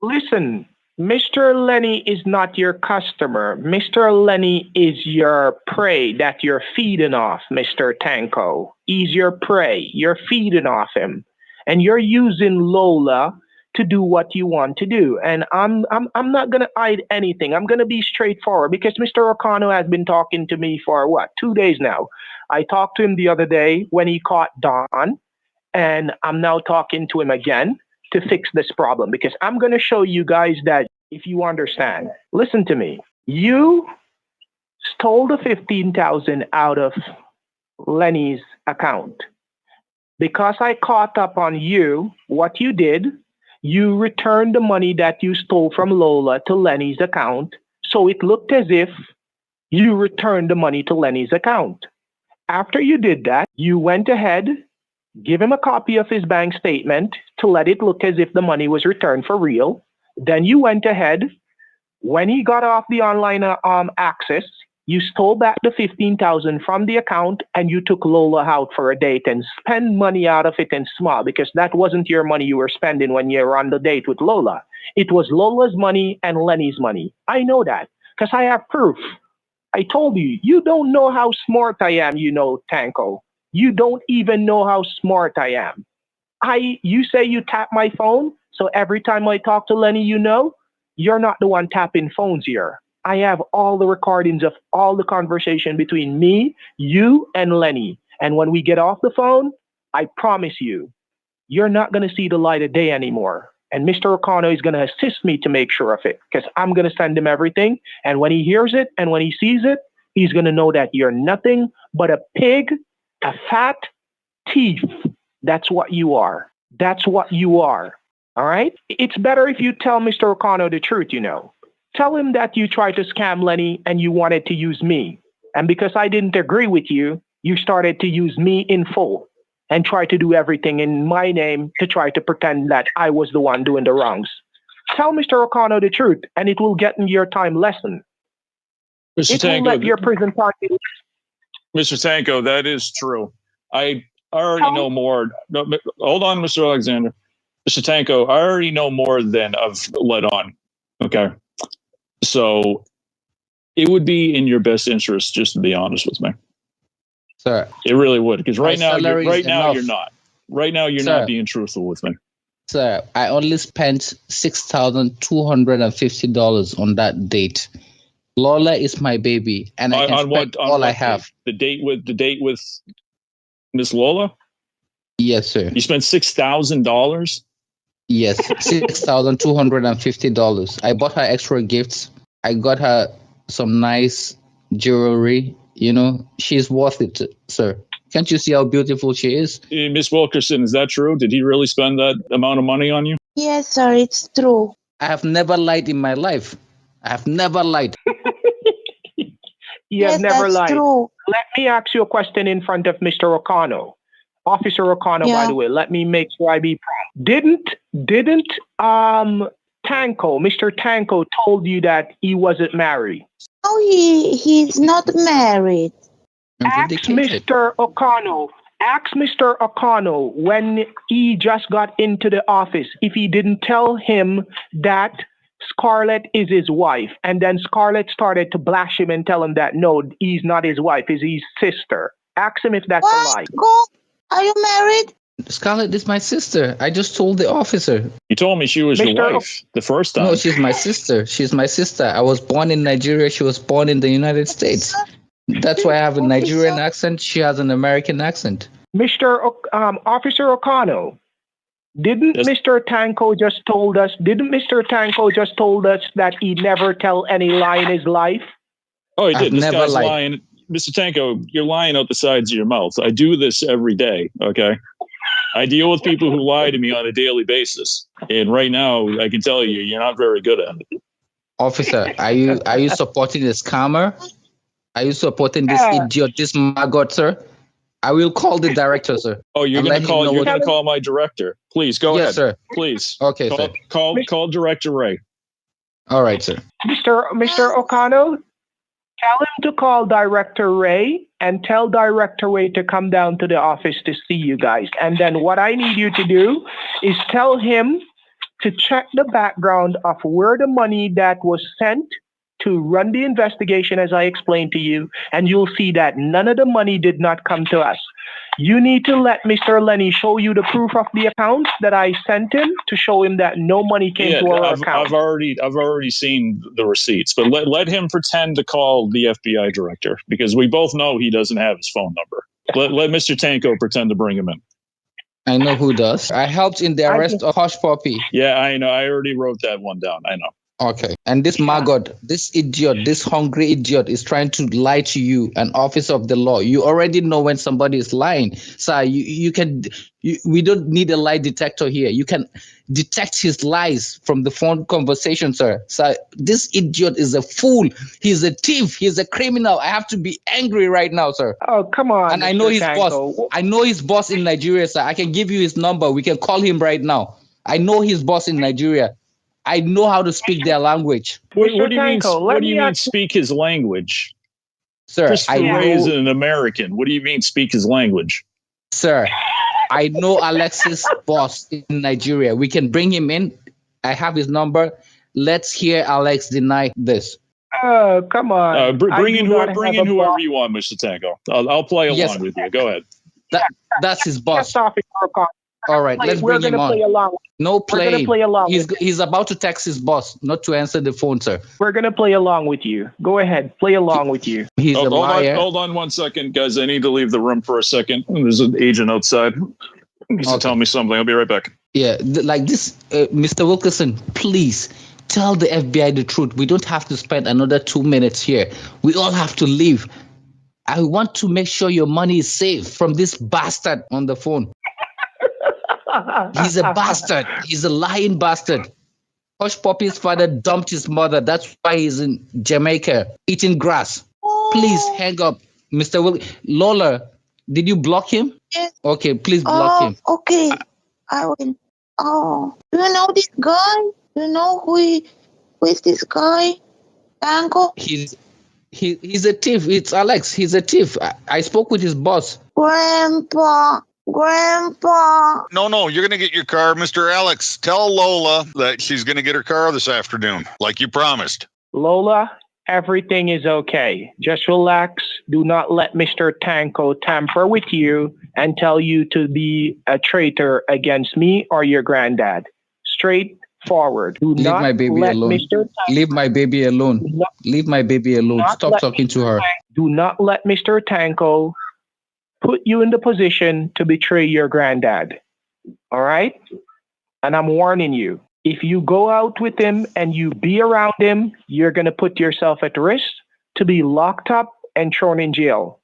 Listen, Mr. Lenny is not your customer. Mr. Lenny is your prey that you're feeding off, Mr. Tanko. He's your prey. You're feeding off him. And you're using Lola to do what you want to do. And I'm not gonna hide anything. I'm gonna be straightforward because Mr. O'Connor has been talking to me for what, 2 days now. I talked to him the other day when he caught Don, and I'm now talking to him again to fix this problem because I'm going to show you guys that if you understand, listen to me. You stole the 15,000 out of Lenny's account. Because I caught up on you, what you did, you returned the money that you stole from Lola to Lenny's account. So it looked as if you returned the money to Lenny's account. After you did that, you went ahead, give him a copy of his bank statement to let it look as if the money was returned for real. Then you went ahead, when he got off the online access, you stole back the 15,000 from the account and you took Lola out for a date and spent money out of it and small because that wasn't your money you were spending when you were on the date with Lola. It was Lola's money and Lenny's money. I know that because I have proof. I told you, you don't know how smart I am, you know, Tanko. You don't even know how smart I am. You say you tap my phone, so every time I talk to Lenny, you know, you're not the one tapping phones here. I have all the recordings of all the conversation between me, you, and Lenny. And when we get off the phone, I promise you, you're not going to see the light of day anymore. And Mr. O'Connor is going to assist me to make sure of it because I'm going to send him everything. And when he hears it and when he sees it, he's going to know that you're nothing but a pig, a fat thief. That's what you are. That's what you are. All right? It's better if you tell Mr. O'Connor the truth, you know. Tell him that you tried to scam Lenny and you wanted to use me. And because I didn't agree with you, you started to use me in full and try to do everything in my name to try to pretend that I was the one doing the wrongs. Tell Mr. O'Connor the truth, and it will get in your time lesson. Mr. It Tanko, will let your prison party. Mr. Tanko, that is true. I already know more. No, hold on, Mr. Alexander. Mr. Tanko, I already know more than I've let on. Okay. So it would be in your best interest just to be honest with me. Sir. It really would. Because right now you're not. Right now you're Sir. not being truthful with me. Sir, I only spent $6,250 on that date. Lola is my baby, and I can spend all I have. The date with Miss Lola? Yes, sir. You spent $6,000? Yes, $6,250. I bought her extra gifts. I got her some nice jewelry. You know, she's worth it, sir. Can't you see how beautiful she is? Miss Wilkerson, is that true? Did he really spend that amount of money on you? Yes, sir, it's true. I have never lied in my life. I have never lied. You have never lied. True. Let me ask you a question in front of Mr. O'Connor. Officer O'Connor, by the way, let me make sure I be prompt. Didn't Mr. Tanko told you that he wasn't married? Oh, he's not married. Ask Mr. O'Connor when he just got into the office if he didn't tell him that Scarlett is his wife, and then Scarlett started to blash him and tell him that no, he's not his wife, he's his sister. Ask him if that's a lie. Are you married? Scarlett is my sister. I just told the officer. You told me she was your wife the first time. No, she's my sister. She's my sister. I was born in Nigeria. She was born in the United States. That's why I have a Nigerian accent. She has an American accent. Officer O'Connor, didn't Mr. Tanko just told us that he never tell any lie in his life? Oh, he did. I've never lied. Lying. Mr. Tanko, you're lying out the sides of your mouth. I do this every day, okay? I deal with people who lie to me on a daily basis. And right now, I can tell you, you're not very good at it. Officer, are you supporting this scammer? Are you supporting this idiot, this maggot, sir? I will call the director, sir. Oh, you're going to call my director. Please, go ahead. Yes, sir. Please. Okay, sir. Call Director Ray. All right, sir. Mr. O'Connor, tell him to call Director Ray and tell Director Ray to come down to the office to see you guys. And then what I need you to do is tell him to check the background of where the money that was sent to run the investigation, as I explained to you, and you'll see that none of the money did not come to us. You need to let Mr. Lenny show you the proof of the accounts that I sent him to show him that no money came to our account. I've already seen the receipts, but let him pretend to call the FBI director, because we both know he doesn't have his phone number. Let Mr. Tanko pretend to bring him in. I know who does. I helped in the arrest of Hush Puppy. Yeah, I know. I already wrote that one down. I know. Okay. And this maggot, this idiot, this hungry idiot is trying to lie to you, an officer of the law. You already know when somebody is lying. Sir, we don't need a lie detector here. You can detect his lies from the phone conversation, sir. Sir, this idiot is a fool. He's a thief. He's a criminal. I have to be angry right now, sir. Oh, come on. And Mr. I know his Tanko. boss. I know his boss in Nigeria, sir. I can give you his number. We can call him right now. I know his boss in Nigeria. I know how to speak their language. What do you mean? Tanko, What do you mean? Speak his language, sir. Christopher Ray is an American. What do you mean? Speak his language, sir. I know Alex's boss in Nigeria. We can bring him in. I have his number. Let's hear Alex deny this. Oh, come on. Bring in whoever you want, Mr. Tanko. I'll play along with you. Go ahead. That's his boss. All right, let's We're bring him gonna play on. along. No playing. We're gonna play along. He's about to text his boss not to answer the phone, sir. We're gonna play along with you. Go ahead, play along with you. He's a liar. Hold on 1 second, guys. I need to leave the room for a second. There's an agent outside. He needs to tell me something. I'll be right back. Yeah, like this, Mr. Wilkerson, please tell the FBI the truth. We don't have to spend another 2 minutes here. We all have to leave. I want to make sure your money is safe from this bastard on the phone. He's a bastard. He's a lying bastard. Hush Puppy's father dumped his mother. That's why he's in Jamaica eating grass. Please hang up, Mr. Lola, did you block him? Yes. Okay, please block him. Okay, I will. Oh, do you know this guy? Do you know who is this guy? Tanko? He's a thief. It's Alex. He's a thief. I spoke with his boss. Grandpa. No, you're going to get your car. Mr. Alex, tell Lola that she's going to get her car this afternoon, like you promised. Lola, everything is okay. Just relax. Do not let Mr. Tanko tamper with you and tell you to be a traitor against me or your granddad. Straightforward. Leave my baby alone. Leave my baby alone. Leave my baby alone. Stop talking to her. Do not let Mr. Tanko put you in the position to betray your granddad. All right? And I'm warning you, if you go out with him and you be around him, you're going to put yourself at risk to be locked up and thrown in jail.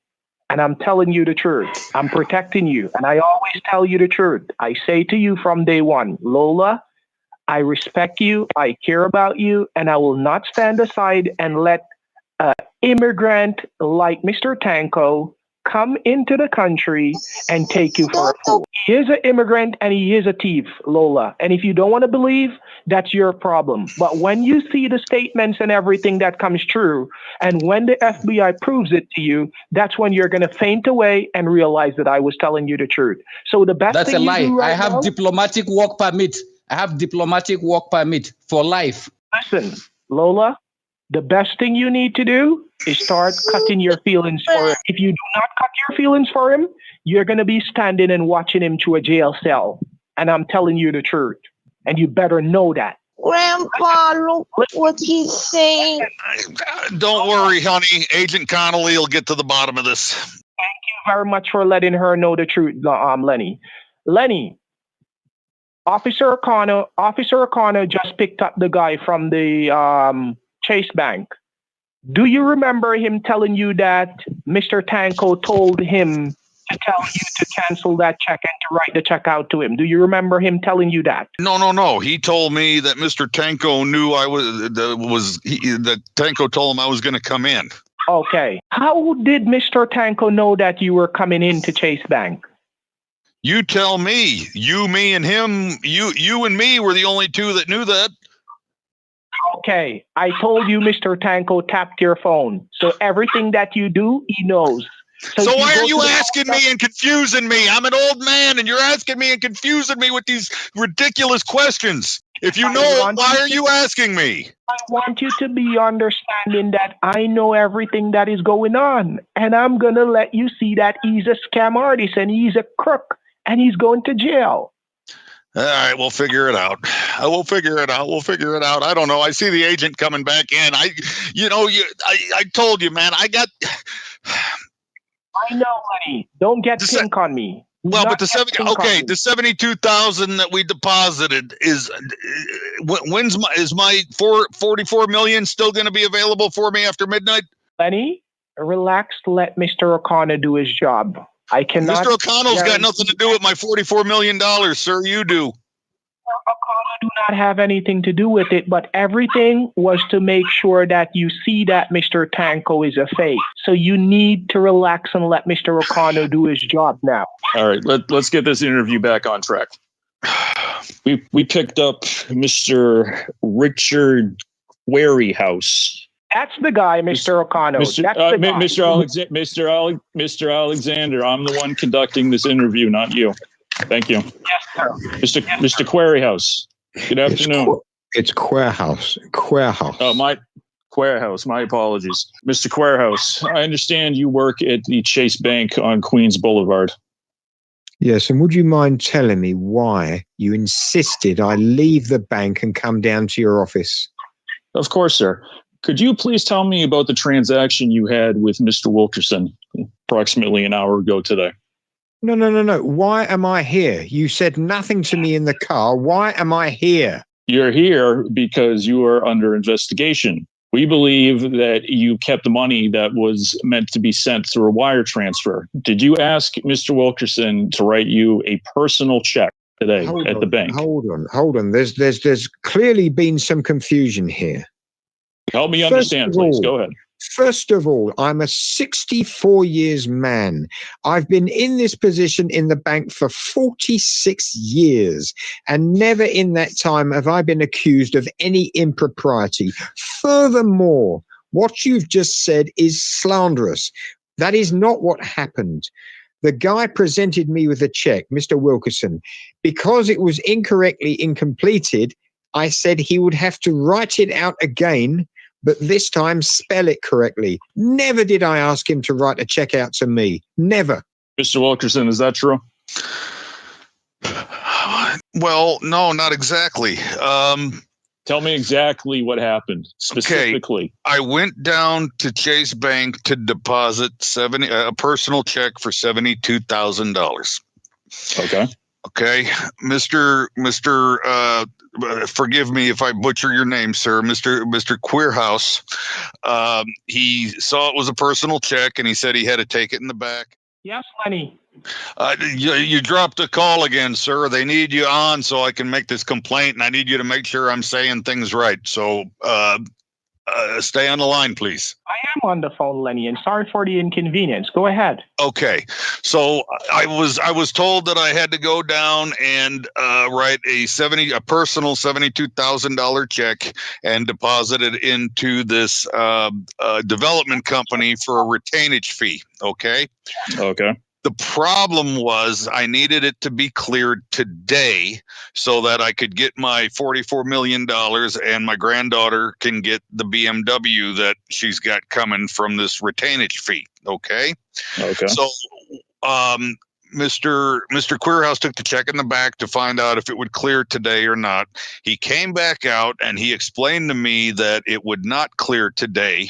And I'm telling you the truth. I'm protecting you. And I always tell you the truth. I say to you from day one, Lola, I respect you. I care about you. And I will not stand aside and let an immigrant like Mr. Tanko come into the country and take you for a fool. He is an immigrant and he is a thief, Lola. And if you don't want to believe, that's your problem. But when you see the statements and everything that comes true, and when the FBI proves it to you, that's when you're going to faint away and realize that I was telling you the truth. So the best That's thing a lie. you do right I have now, diplomatic work permit. I have diplomatic work permit for life. listen, Lola, the best thing you need to do is start cutting your feelings for him. If you do not cut your feelings for him, you're going to be standing and watching him to a jail cell. And I'm telling you the truth. And you better know that. Grandpa, look what he's saying. Don't worry, honey. Agent Connolly will get to the bottom of this. Thank you very much for letting her know the truth, Lenny. Lenny, Officer O'Connor just picked up the guy from the Chase Bank. Do you remember him telling you that Mr. Tanko told him to tell you to cancel that check and to write the check out to him? Do you remember him telling you that? No. He told me that Mr. Tanko knew that Tanko told him I was going to come in. Okay. How did Mr. Tanko know that you were coming into Chase Bank? You tell me. You, me, and him. You and me were the only two that knew that. Okay. I told you Mr. Tanko tapped your phone. So everything that you do, he knows. So why are you asking me and confusing me? I'm an old man and you're asking me and confusing me with these ridiculous questions. If you know it, why are you asking me? I want you to be understanding that I know everything that is going on. And I'm going to let you see that he's a scam artist and he's a crook and he's going to jail. All right, we'll figure it out. We'll figure it out. We'll figure it out. I don't know. I see the agent coming back in. I told you, man. I know, honey. Don't get pink on me. Well, but the 72,000 that we deposited is is my 44 million still going to be available for me after midnight? Lenny, relax. Let Mr. O'Connor do his job. I cannot. Mr. O'Connell's got nothing to do with my $44 million, sir. You do. O'Connor do not have anything to do with it, but everything was to make sure that you see that Mr. Tanko is a fake. So you need to relax and let Mr. O'Connor do his job now. All right, let's get this interview back on track. We picked up Mr. Richard Warehouse. That's the guy, Mr. O'Connor. Mr. Alexander, I'm the one conducting this interview, not you. Thank you. Yes, sir. Mr. Quarryhouse. Good afternoon. It's Quarryhouse. Quarryhouse. Oh, my Quarryhouse. My apologies. Mr. Quarryhouse, I understand you work at the Chase Bank on Queens Boulevard. Yes, and would you mind telling me why you insisted I leave the bank and come down to your office? Of course, sir. Could you please tell me about the transaction you had with Mr. Wilkerson approximately an hour ago today? No. Why am I here? You said nothing to me in the car. Why am I here? You're here because you are under investigation. We believe that you kept the money that was meant to be sent through a wire transfer. Did you ask Mr. Wilkerson to write you a personal check today at the bank? Hold on. There's clearly been some confusion here. Help me understand, please. Go ahead. First of all, I'm a 64 years man. I've been in this position in the bank for 46 years, and never in that time have I been accused of any impropriety. Furthermore, what you've just said is slanderous. That is not what happened. The guy presented me with a check, Mr. Wilkerson. Because it was incorrectly incompleted, I said he would have to write it out again, but this time spell it correctly. Never did I ask him to write a check out to me. Never. Mr. Wilkerson, is that true? Well, no, not exactly. Tell me exactly what happened, specifically. Okay. I went down to Chase Bank to deposit a personal check for $72,000. Okay. Okay, Mr. Forgive me if I butcher your name, sir. Mr. Queerhouse. He saw it was a personal check, and he said he had to take it in the back. Yes, Lenny. You dropped a call again, sir. They need you on so I can make this complaint, and I need you to make sure I'm saying things right. So stay on the line, please. I am on the phone, Lenny, and sorry for the inconvenience. Go ahead. Okay, so I was told that I had to go down and write a personal $72,000 check and deposit it into this development company for a retainage fee. Okay. The problem was I needed it to be cleared today so that I could get my $44 million and my granddaughter can get the BMW that she's got coming from this retainage fee. Okay. So, Mr. Queerhouse took the check in the back to find out if it would clear today or not. He came back out and he explained to me that it would not clear today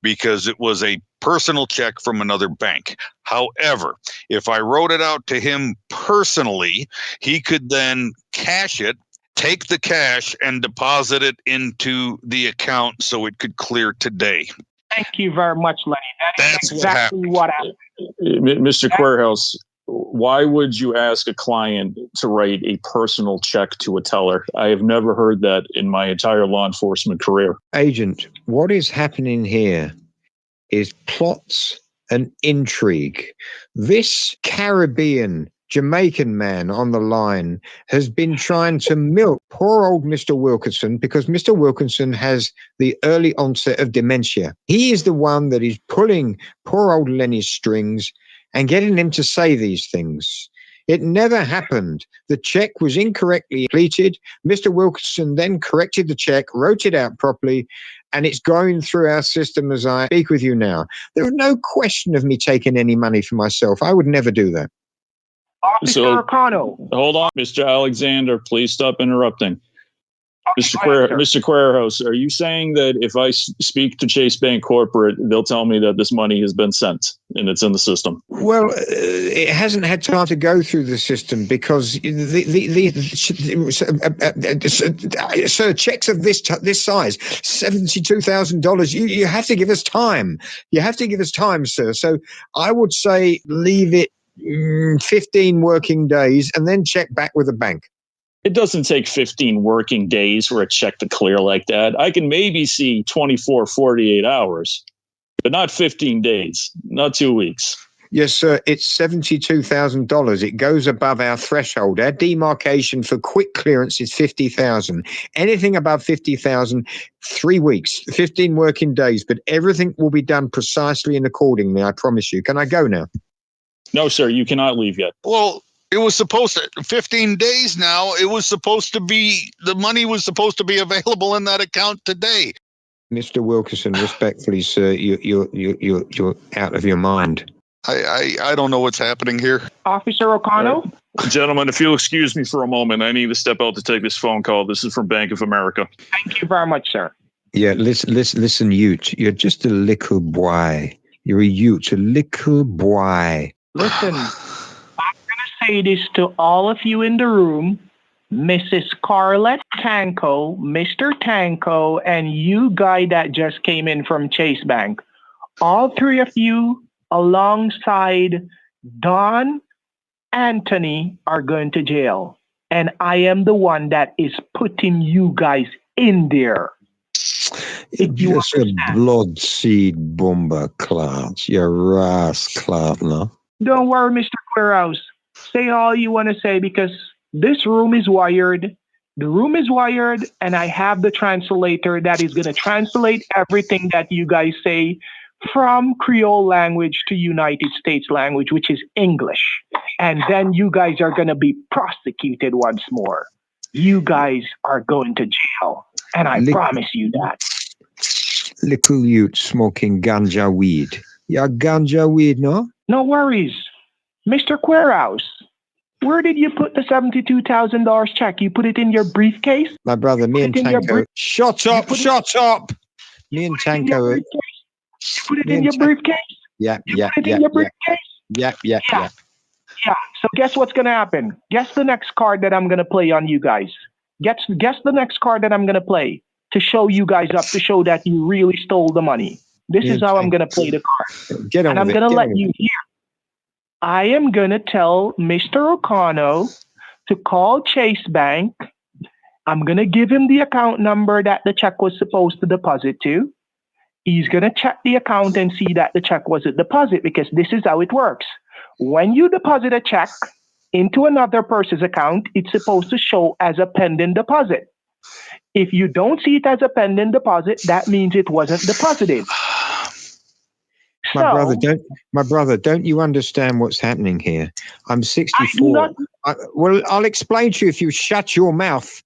because it was a personal check from another bank. However, if I wrote it out to him personally, he could then cash it, take the cash, and deposit it into the account so it could clear today. Thank you very much, Lenny. That's exactly what happened. Mr. Queerhouse, why would you ask a client to write a personal check to a teller? I have never heard that in my entire law enforcement career. Agent, what is happening here is plots and intrigue. This Caribbean Jamaican man on the line has been trying to milk poor old Mr. Wilkinson because Mr. Wilkinson has the early onset of dementia. He is the one that is pulling poor old Lenny's strings and getting him to say these things. It never happened. The check was incorrectly completed. Mr. Wilkerson then corrected the check, wrote it out properly, and it's going through our system as I speak with you now. There was no question of me taking any money for myself. I would never do that. Officer O'Connell. Hold on, Mr. Alexander, please stop interrupting. Mr. Queerhouse, are you saying that if I speak to Chase Bank Corporate, they'll tell me that this money has been sent and it's in the system? Well, it hasn't had time to go through the system because sir, checks of this size, $72,000. You have to give us time. You have to give us time, sir. So I would say leave it 15 working days and then check back with the bank. It doesn't take 15 working days for a check to clear like that. I can maybe see 24, 48 hours, but not 15 days, not 2 weeks. Yes, sir. It's $72,000. It goes above our threshold. Our demarcation for quick clearance is $50,000. Anything above $50,000, 3 weeks, 15 working days, but everything will be done precisely and accordingly, I promise you. Can I go now? No, sir, you cannot leave yet. Well, it was supposed to 15 days now. It was supposed to be, the money was supposed to be available in that account today. Mr. Wilkerson, respectfully, sir, you're out of your mind. I don't know what's happening here. Officer O'Connell? Gentlemen, if you'll excuse me for a moment, I need to step out to take this phone call. This is from Bank of America. Thank you very much, sir. Yeah, listen, Ute. You're just a little boy. You're a Ute, a little boy. Listen, I'm going to say this to all of you in the room, Mrs. Scarlett Tanko, Mr. Tanko, and you guy that just came in from Chase Bank. All three of you, alongside Don Anthony, are going to jail. And I am the one that is putting you guys in there. You're just a blood seed bomber, Clark. You're Ras Clark, no? Don't worry, Mr. Queerhouse. Say all you want to say because this room is wired. The room is wired, and I have the translator that is going to translate everything that you guys say from Creole language to United States language, which is English. And then you guys are going to be prosecuted once more. You guys are going to jail, and I promise you that. Little Ute smoking ganja weed. Yeah, ganja weed, no? No worries. Mr. Queerhouse, where did you put the $72,000 check? You put it in your briefcase? My brother, me and Tanko. Shut up. Me and Tanko. You put it in your briefcase? Yeah. Yeah. So guess what's going to happen? Guess the next card that I'm going to play on you guys. Guess the next card that I'm going to play to show you guys up, to show that you really stole the money. This is how I'm going to play the card. And I'm going to let you hear. I am going to tell Mr. O'Connell to call Chase Bank. I'm going to give him the account number that the check was supposed to deposit to. He's going to check the account and see that the check was a deposit, because this is how it works. When you deposit a check into another person's account, it's supposed to show as a pending deposit. If you don't see it as a pending deposit, that means it wasn't deposited. My brother, don't you understand what's happening here? I'm 64. Well, I'll explain to you if you shut your mouth.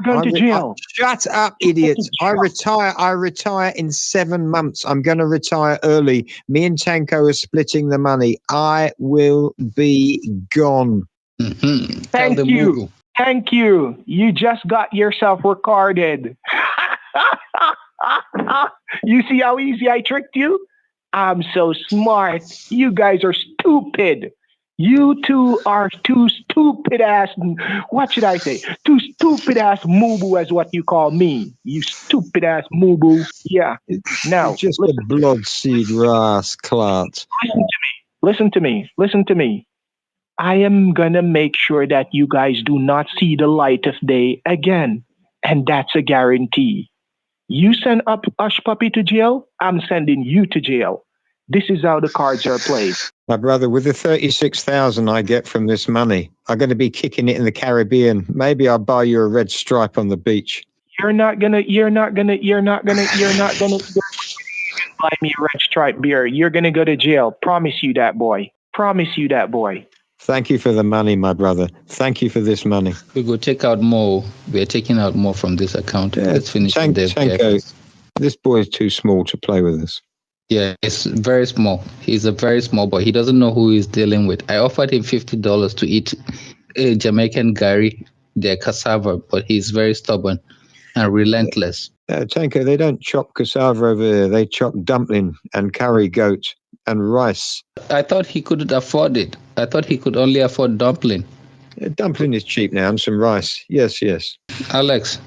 You're going to jail. Shut up, idiots. I retire in 7 months. I'm going to retire early. Me and Tanko are splitting the money. I will be gone. Mm-hmm. Thank you. You just got yourself recorded. You see how easy I tricked you? I'm so smart. You guys are stupid. You two are two stupid ass, what should I say? Two stupid ass moo-boo is what you call me. You stupid ass moo-boo. Yeah. Now, just a blood seed ras clot. Listen to me. I am going to make sure that you guys do not see the light of day again. And that's a guarantee. You send up Hush Puppy to jail, I'm sending you to jail. This is how the cards are played. My brother, with the 36,000 I get from this money, I'm going to be kicking it in the Caribbean. Maybe I'll buy you a red stripe on the beach. You're not gonna buy me a red stripe beer. You're gonna go to jail. Promise you that, boy. Thank you for the money, my brother. Thank you for this money. We will take out more. We are taking out more from this account. Let's finish with the FBI Tanko, first. this boy is too small to play with us. Yeah, it's very small. He's a very small boy. He doesn't know who he's dealing with. I offered him $50 to eat Jamaican Gary, their cassava, but he's very stubborn and relentless. Tanko, they don't chop cassava over there. They chop dumpling and curry goat and rice. I thought he couldn't afford it. I thought he could only afford dumpling. Dumpling is cheap now, and some rice. Yes. Alex,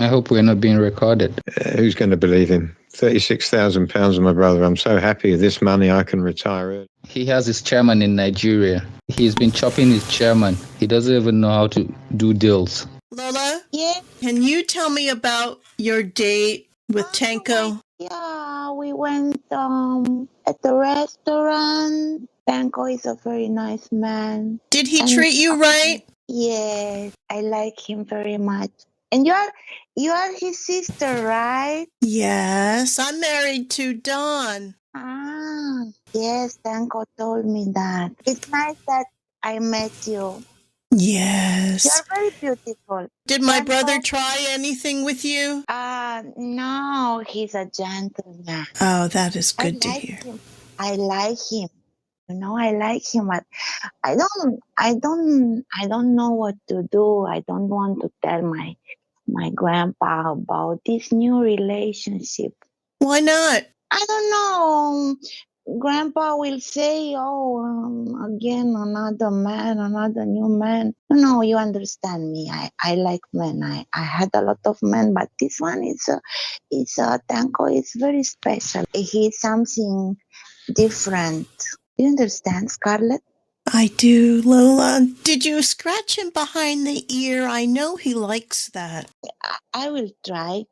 I hope we're not being recorded. Who's going to believe him? £36,000, my brother. I'm so happy with this money I can retire early. He has his chairman in Nigeria. He's been chopping his chairman. He doesn't even know how to do deals. Lola? Yeah. Can you tell me about your date with Tanko? Yeah, we went at the restaurant. Tanko is a very nice man. Did he And- treat you right? Yes, I like him very much. And you are his sister, right? Yes, I'm married to Dawn. Ah, yes, Tanko told me that. It's nice that I met you. Yes. You're very beautiful. Did my Tanko- brother try anything with you? No, he's a gentleman. Oh, that is good to I like hear. him. I like him. I like him, but I don't know what to do. I don't want to tell my grandpa about this new relationship. Why not? I don't know. Grandpa will say, again, another man, another new man. No, you understand me. I like men. I had a lot of men, but this one is Tanko is very special. He's something different. You understand, Scarlett? I do, Lola. Did you scratch him behind the ear? I know he likes that. I will try.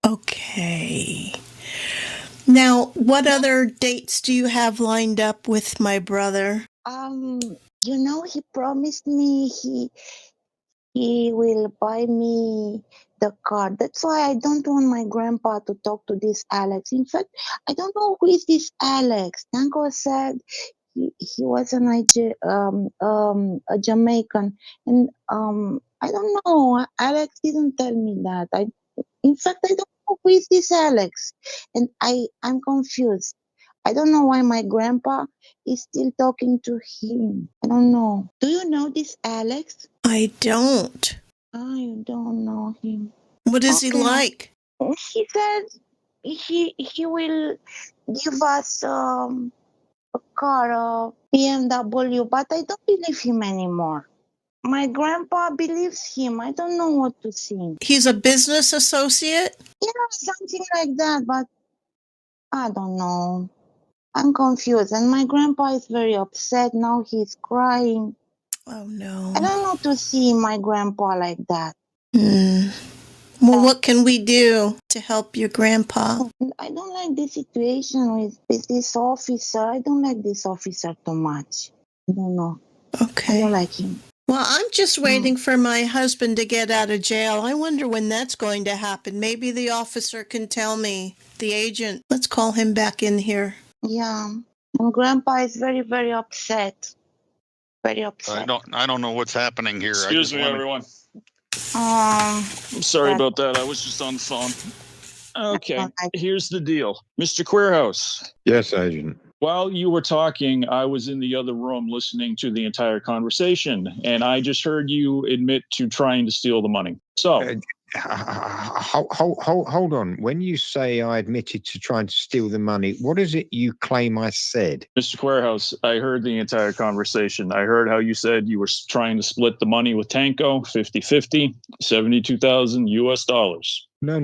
Okay. Now, what other dates do you have lined up with my brother? He promised me he will buy me the car. That's why I don't want my grandpa to talk to this Alex. In fact, I don't know who is this Alex. Tanko said he was a Jamaican, and I don't know. Alex didn't tell me that. In fact, I don't know who is this Alex, and I'm confused. I don't know why my grandpa is still talking to him. I don't know. Do you know this Alex? I don't. I don't know him. What is he Okay. like? He said he will give us a car, a BMW, but I don't believe him anymore. My grandpa believes him. I don't know what to think. He's a business associate? Yeah, something like that, but I don't know. I'm confused. And my grandpa is very upset. Now he's crying. Oh, no. I don't know to see my grandpa like that. Well, what can we do to help your grandpa? I don't like this situation with this officer. I don't like this officer too much. I don't know. I Okay. don't like him. Well, I'm just waiting for my husband to get out of jail. I wonder when that's going to happen. Maybe the officer can tell me. The agent. Let's call him back in here. Yeah. And grandpa is very, very upset. Very upset. I don't know what's happening here. Excuse me, everyone. Um, I'm sorry That- about that. I was just on the phone. Okay, I- here's the deal. Mr. Queerhouse, Yes, Agent. while you were talking, I was in the other room listening to the entire conversation, and I just heard you admit to trying to steal the money. So, Hold on. When you say I admitted to trying to steal the money, what is it you claim I said? Mr. Queerhouse, I heard the entire conversation. I heard how you said you were trying to split the money with Tanko, 50-50, 72,000 US dollars. No.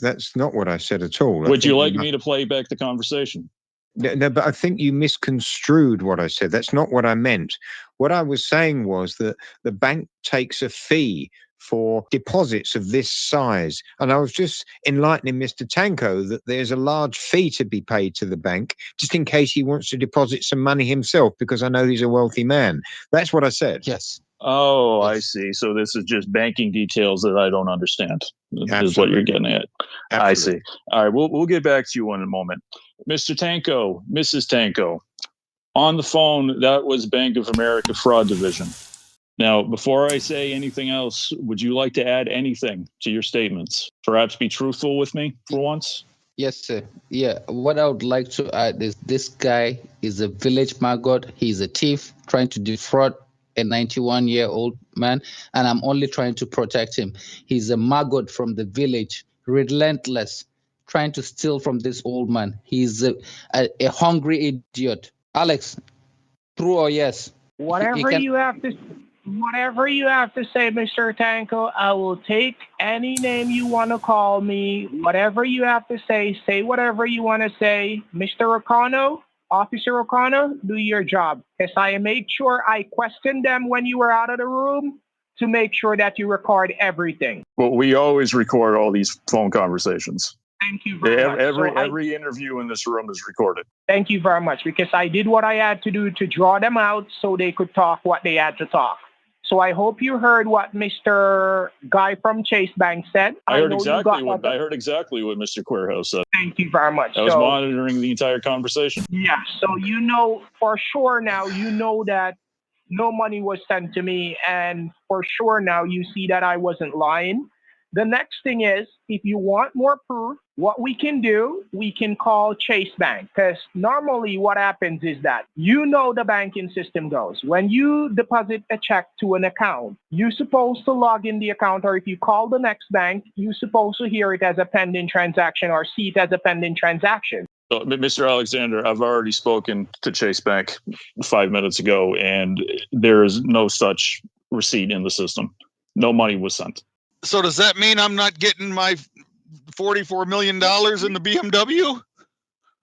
That's not what I said at all. Would you like me to play back the conversation? No, but I think you misconstrued what I said. That's not what I meant. What I was saying was that the bank takes a fee for deposits of this size. And I was just enlightening Mr. Tanko that there's a large fee to be paid to the bank, just in case he wants to deposit some money himself, because I know he's a wealthy man. That's what I said. Yes. Oh, I Yes. see. So this is just banking details that I don't understand, is what Absolutely. you're getting at. I see. All right, we'll get back to you in a moment. Mr. Tanko, Mrs. Tanko, On the phone, that was Bank of America Fraud Division. Now, before I say anything else, would you like to add anything to your statements? Perhaps be truthful with me for once? Yes, sir. Yeah, what I would like to add is this guy is a village maggot. He's a thief trying to defraud a 91-year-old man, and I'm only trying to protect him. He's a maggot from the village, relentless, trying to steal from this old man. He's a hungry idiot. Alex, true or yes? Whatever you have to say, Mr. Tanko, I will take any name you want to call me. Whatever you have to say whatever you want to say. Mr. O'Connell, Officer O'Connell, do your job. Because I made sure I questioned them when you were out of the room to make sure that you record everything. Well, we always record all these phone conversations. Thank you very much. Every interview in this room is recorded. Thank you very much, because I did what I had to do to draw them out so they could talk what they had to talk. So I hope you heard what Mr. Guy from Chase Bank said. I heard exactly what Mr. Queerhouse said. Thank you very much. I was monitoring the entire conversation. Yeah, so you know for sure now, you know that no money was sent to me, and for sure now you see that I wasn't lying. The next thing is, if you want more proof, what we can do, we can call Chase Bank. Because normally what happens is that you know the banking system goes. When you deposit a check to an account, you're supposed to log in the account, or if you call the next bank, you're supposed to hear it as a pending transaction or see it as a pending transaction. So, Mr. Alexander, I've already spoken to Chase Bank 5 minutes ago, and there is no such receipt in the system. No money was sent. So does that mean I'm not getting my $44 million in the BMW?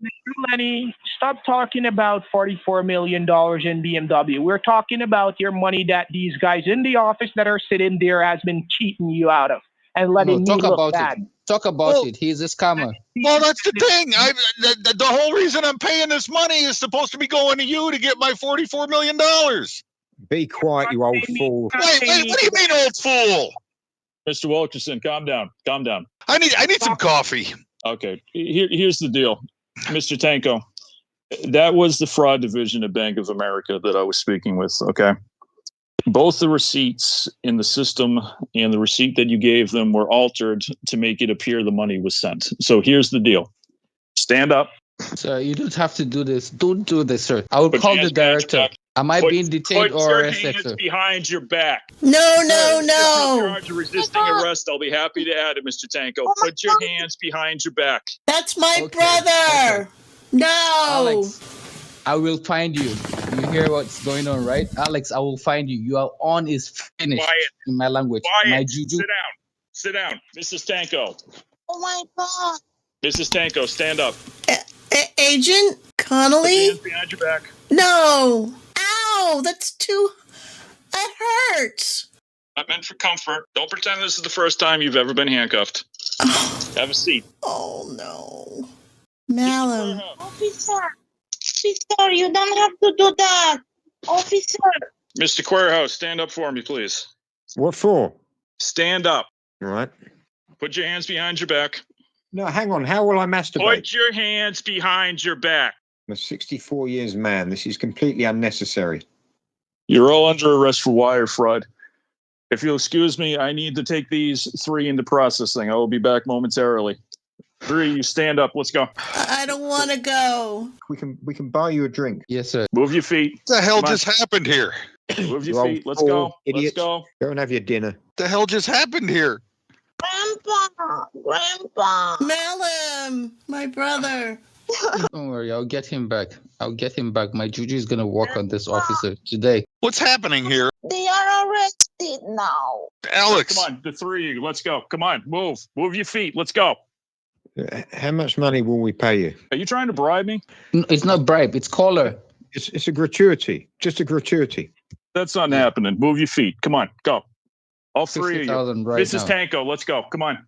Mr. Lenny, stop talking about $44 million in BMW. We're talking about your money that these guys in the office that are sitting there has been cheating you out of and letting me look bad. Talk about it. He's a scammer. Well, that's the thing. The whole reason I'm paying this money is supposed to be going to you to get my $44 million. Be quiet, you old fool. Wait, what do you mean, old fool? Mr. Wilkerson, calm down. Calm down. I need some coffee. Okay, here's the deal. Mr. Tanko, that was the fraud division of Bank of America that I was speaking with, okay? Both the receipts in the system and the receipt that you gave them were altered to make it appear the money was sent. So here's the deal. Stand up. Sir, you don't have to do this. Don't do this, sir. I will call the director. Am I being detained or arrested, sir? Put your hands behind your back. No. Charge of resisting arrest. I'll be happy to add it, Mr. Tanko. Put your hands behind your back. That's my brother. Okay. No. Alex, I will find you. You hear what's going on, right? Alex, I will find you. Your on is finished. Quiet. In my language. Quiet. My juju. Sit down. Mrs. Tanko. Oh my God. Mrs. Tanko, stand up. Agent Connolly? Put your hands behind your back. No. Ow, that's too... That hurts. Not meant for comfort. Don't pretend this is the first time you've ever been handcuffed. Have a seat. Oh, no. Malum. Officer, you don't have to do that. Officer. Mr. Queerhouse, stand up for me, please. What for? Stand up. All right. Put your hands behind your back. No, hang on. How will I masturbate? Put your hands behind your back. I'm a 64 years man. This is completely unnecessary. You're all under arrest for wire fraud. If you'll excuse me, I need to take these 3 into processing. I will be back momentarily. 3, you stand up. Let's go. I don't want to go. We can buy you a drink. Yes, sir. Move your feet. What the hell just happened here? Move your feet. Let's go. Idiot. Let's go. Go and have your dinner. What the hell just happened here? Grandpa. Malum, my brother. Don't worry, I'll get him back. My juju is gonna work on this officer today. What's happening here? They are arrested now. Alex. Come on, the 3 of you. Let's go. Come on, move. Move your feet. Let's go. How much money will we pay you? Are you trying to bribe me? No, it's not bribe, it's caller. It's a gratuity. Just a gratuity. That's not happening. Move your feet. Come on, go. All 3 of you. 60,000 right Mrs. now. Tanko, let's go. Come on.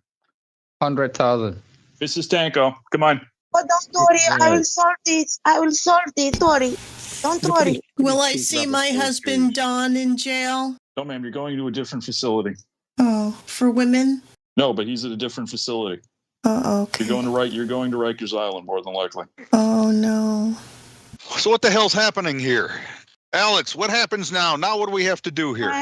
100,000. Mrs. Tanko, come on. But don't worry, I will sort it. Don't worry. Don't worry. Will I see my husband Don in jail? No, ma'am, you're going to a different facility. Oh, for women? No, but he's at a different facility. Oh, okay. You're going to Rikers Island, more than likely. Oh, no. So what the hell's happening here? Alex, what happens now? Now what do we have to do here?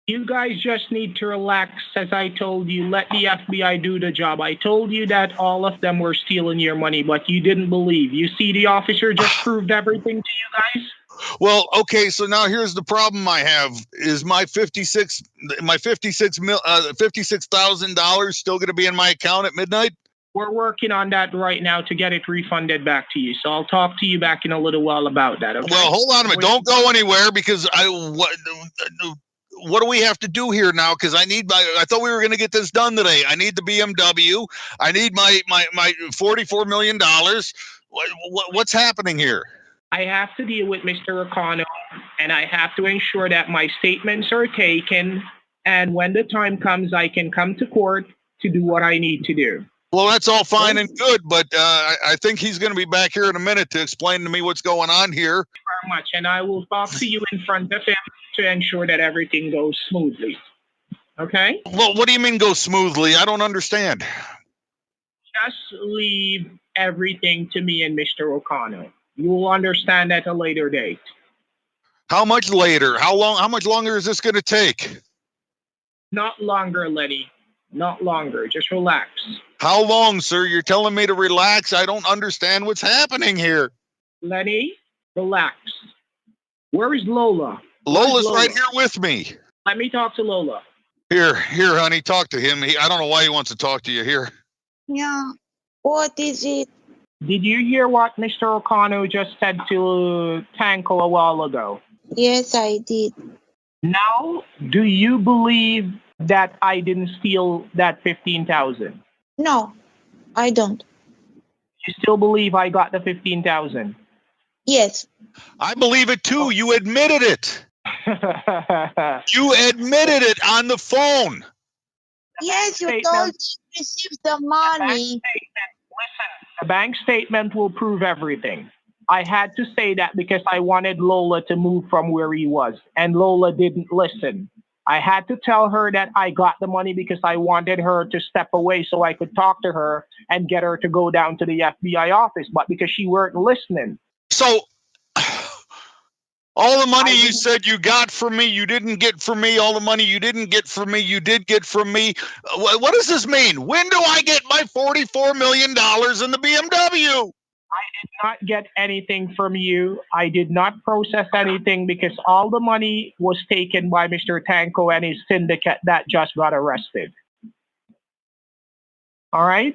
You guys just need to relax. As I told you, let the FBI do the job. I told you that all of them were stealing your money, but you didn't believe. You see, the officer just proved everything to you guys. Well, okay, so now here's the problem I have is my $56,000 still going to be in my account at midnight? We're working on that right now to get it refunded back to you. So I'll talk to you back in a little while about that. Okay? Well, hold on a minute. Don't go anywhere because what do we have to do here now? Because I thought we were going to get this done today. I need the BMW. I need my $44 million. What's happening here? I have to deal with Mr. O'Connell, and I have to ensure that my statements are taken. And when the time comes, I can come to court to do what I need to do. Well, that's all fine and good, but I think he's going to be back here in a minute to explain to me what's going on here. Thank you very much, and I will talk to you in front of him to ensure that everything goes smoothly. Okay? Well, what do you mean go smoothly? I don't understand. Just leave everything to me and Mr. O'Connell. You will understand at a later date. How much later? How much longer is this going to take? Not longer, Lenny. Not longer. Just relax. How long, sir? You're telling me to relax? I don't understand what's happening here. Lenny, relax. Where is Lola? Lola's right here with me. Let me talk to Lola. Here, honey, talk to him. I don't know why he wants to talk to you. Here. Yeah. What is it? Did you hear what Mr. O'Connell just said to Tanko a while ago? Yes, I did. Now, do you believe that I didn't steal that 15,000? No, I don't. You still believe I got the 15,000? Yes. I believe it too. You admitted it. You admitted it on the phone. Yes, you told me you received the money. The bank statement will prove everything. I had to say that because I wanted Lola to move from where he was, and Lola didn't listen. I had to tell her that I got the money because I wanted her to step away so I could talk to her and get her to go down to the FBI office, but because she weren't listening. So, all the money you said you got from me, you didn't get from me. All the money you didn't get from me, you did get from me. What does this mean? When do I get my $44 million in the BMW? I did not get anything from you. I did not process anything because all the money was taken by Mr. Tanko and his syndicate that just got arrested. All right?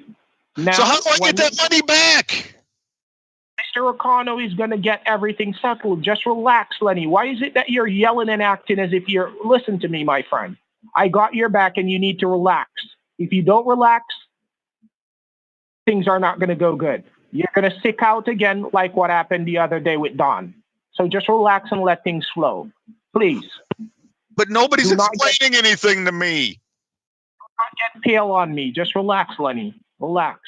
Now, so how do I get that money back? Mr. O'Connell is going to get everything settled. Just relax, Lenny. Why is it that you're yelling and acting as if you're... Listen to me, my friend. I got your back and you need to relax. If you don't relax, things are not going to go good. You're going to stick out again like what happened the other day with Don. So just relax and let things flow. Please. But nobody's explaining anything to me. Do not get pale on me. Just relax, Lenny. Relax.